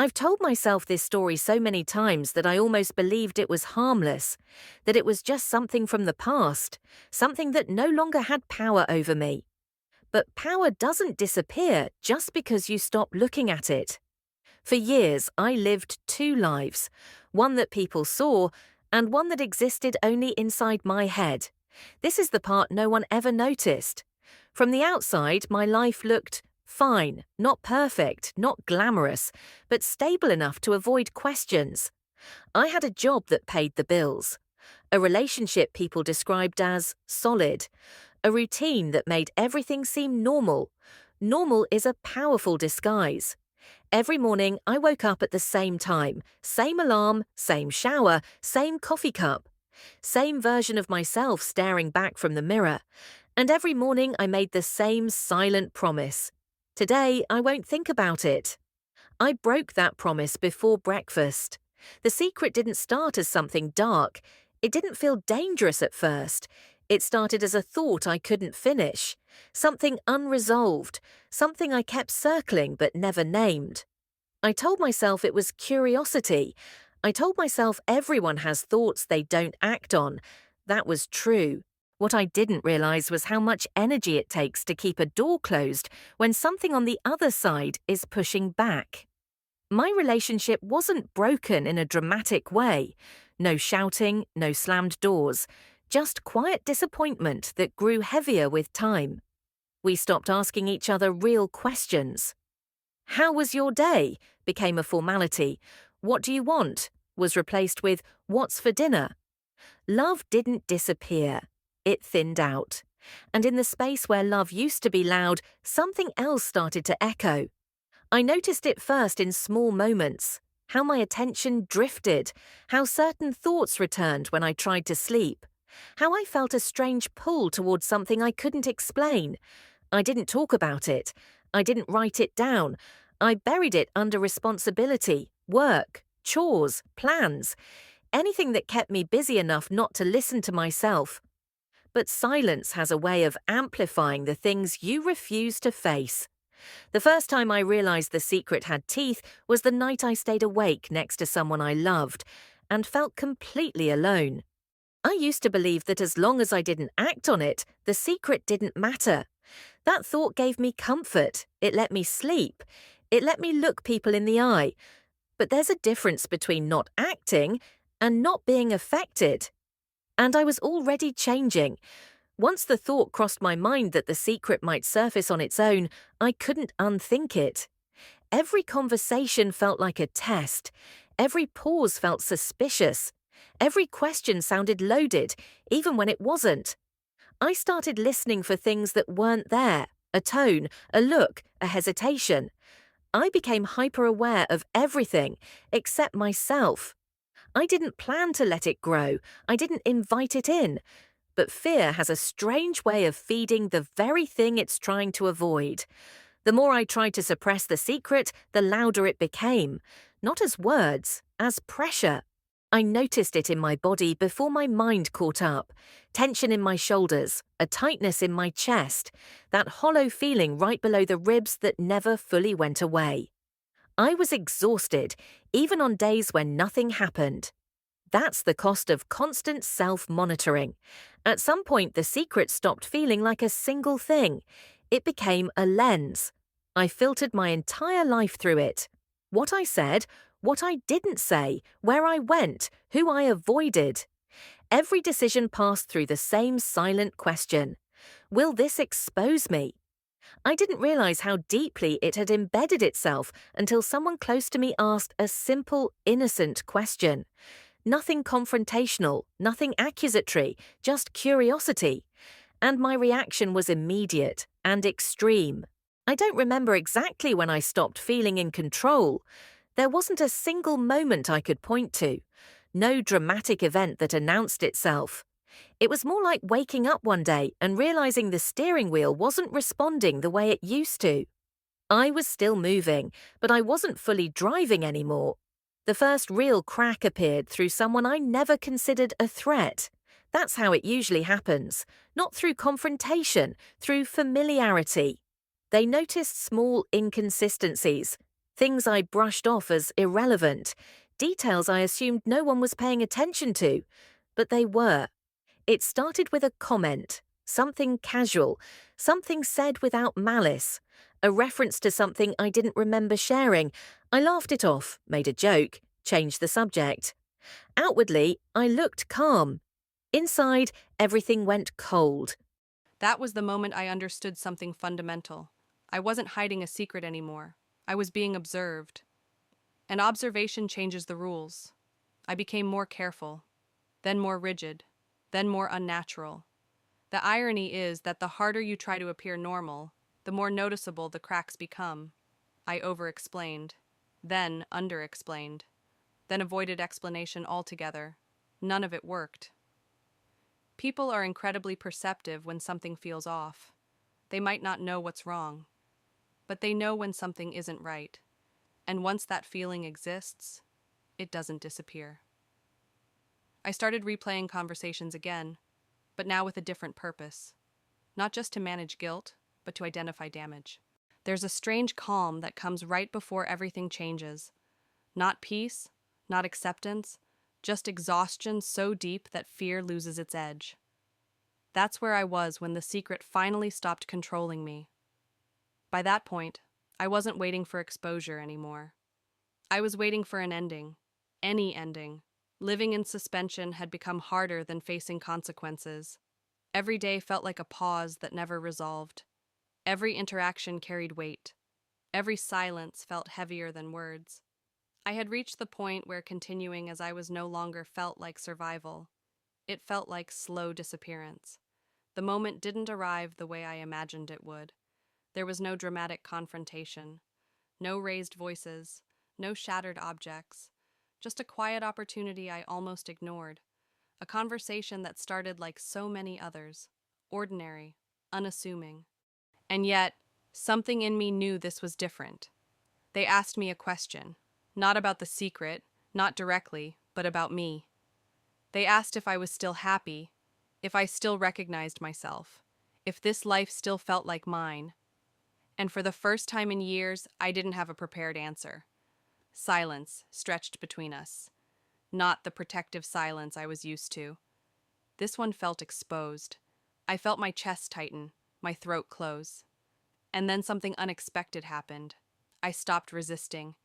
I've told myself this story so many times that I almost believed it was harmless, that it was just something from the past, something that no longer had power over me. But power doesn't disappear just because you stop looking at it. For years, I lived two lives, one that people saw and one that existed only inside my head. This is the part no one ever noticed. From the outside, my life looked fine, not perfect, not glamorous, but stable enough to avoid questions. I had a job that paid the bills, a relationship people described as solid, a routine that made everything seem normal. Normal is a powerful disguise. Every morning, I woke up at the same time, same alarm, same shower, same coffee cup, same version of myself staring back from the mirror. And every morning, I made the same silent promise. Today, I won't think about it. I broke that promise before breakfast. The secret didn't start as something dark. It didn't feel dangerous at first. It started as a thought I couldn't finish, something unresolved, something I kept circling but never named. I told myself it was curiosity. I told myself everyone has thoughts they don't act on. That was true. What I didn't realize was how much energy it takes to keep a door closed when something on the other side is pushing back. My relationship wasn't broken in a dramatic way. No shouting, no slammed doors, just quiet disappointment that grew heavier with time. We stopped asking each other real questions. "How was your day?" became a formality. "What do you want?" was replaced with "What's for dinner?" Love didn't disappear. It thinned out. And in the space where love used to be loud, something else started to echo. I noticed it first in small moments, how my attention drifted, how certain thoughts returned when I tried to sleep, how I felt a strange pull towards something I couldn't explain. I didn't talk about it. I didn't write it down. I buried it under responsibility, work, chores, plans, anything that kept me busy enough not to listen to myself. But silence has a way of amplifying the things you refuse to face. The first time I realized the secret had teeth was the night I stayed awake next to someone I loved and felt completely alone. I used to believe that as long as I didn't act on it, the secret didn't matter. That thought gave me comfort. It let me sleep. It let me look people in the eye. But there's a difference between not acting and not being affected. And I was already changing. Once the thought crossed my mind that the secret might surface on its own, I couldn't unthink it. Every conversation felt like a test. Every pause felt suspicious. Every question sounded loaded, even when it wasn't. I started listening for things that weren't there, a tone, a look, a hesitation. I became hyper-aware of everything except myself. I didn't plan to let it grow. I didn't invite it in. But fear has a strange way of feeding the very thing it's trying to avoid. The more I tried to suppress the secret, the louder it became. Not as words, as pressure. I noticed it in my body before my mind caught up. Tension in my shoulders, a tightness in my chest, that hollow feeling right below the ribs that never fully went away. I was exhausted, even on days when nothing happened. That's the cost of constant self-monitoring. At some point, the secret stopped feeling like a single thing. It became a lens. I filtered my entire life through it. What I said, what I didn't say, where I went, who I avoided. Every decision passed through the same silent question. Will this expose me? I didn't realize how deeply it had embedded itself until someone close to me asked a simple, innocent question. Nothing confrontational, nothing accusatory, just curiosity. And my reaction was immediate and extreme. I don't remember exactly when I stopped feeling in control. There wasn't a single moment I could point to. No dramatic event that announced itself. It was more like waking up one day and realizing the steering wheel wasn't responding the way it used to. I was still moving, but I wasn't fully driving anymore. The first real crack appeared through someone I never considered a threat. That's how it usually happens, not through confrontation, through familiarity. They noticed small inconsistencies, Things I brushed off as irrelevant, details I assumed no one was paying attention to, but they were. It started with a comment, something casual, something said without malice, a reference to something I didn't remember sharing. I laughed it off, made a joke, changed the subject. Outwardly, I looked calm. Inside, everything went cold. That was the moment I understood something fundamental. I wasn't hiding a secret anymore. I was being observed. And observation changes the rules. I became more careful, then more rigid, then more unnatural. The irony is that the harder you try to appear normal, the more noticeable the cracks become. I over-explained, then under-explained, then avoided explanation altogether. None of it worked. People are incredibly perceptive when something feels off. They might not know what's wrong, but they know when something isn't right. And once that feeling exists, it doesn't disappear. I started replaying conversations again, but now with a different purpose. Not just to manage guilt, but to identify damage. There's a strange calm that comes right before everything changes. Not peace, not acceptance, just exhaustion so deep that fear loses its edge. That's where I was when the secret finally stopped controlling me. By that point, I wasn't waiting for exposure anymore. I was waiting for an ending. Any ending. Living in suspension had become harder than facing consequences. Every day felt like a pause that never resolved. Every interaction carried weight. Every silence felt heavier than words. I had reached the point where continuing as I was no longer felt like survival. It felt like slow disappearance. The moment didn't arrive the way I imagined it would. There was no dramatic confrontation, no raised voices, no shattered objects, just a quiet opportunity I almost ignored. A conversation that started like so many others, ordinary, unassuming. And yet, something in me knew this was different. They asked me a question, not about the secret, not directly, but about me. They asked if I was still happy, if I still recognized myself, if this life still felt like mine. And for the first time in years, I didn't have a prepared answer. Silence stretched between us. Not the protective silence I was used to. This one felt exposed. I felt my chest tighten, my throat close. And then something unexpected happened. I stopped resisting.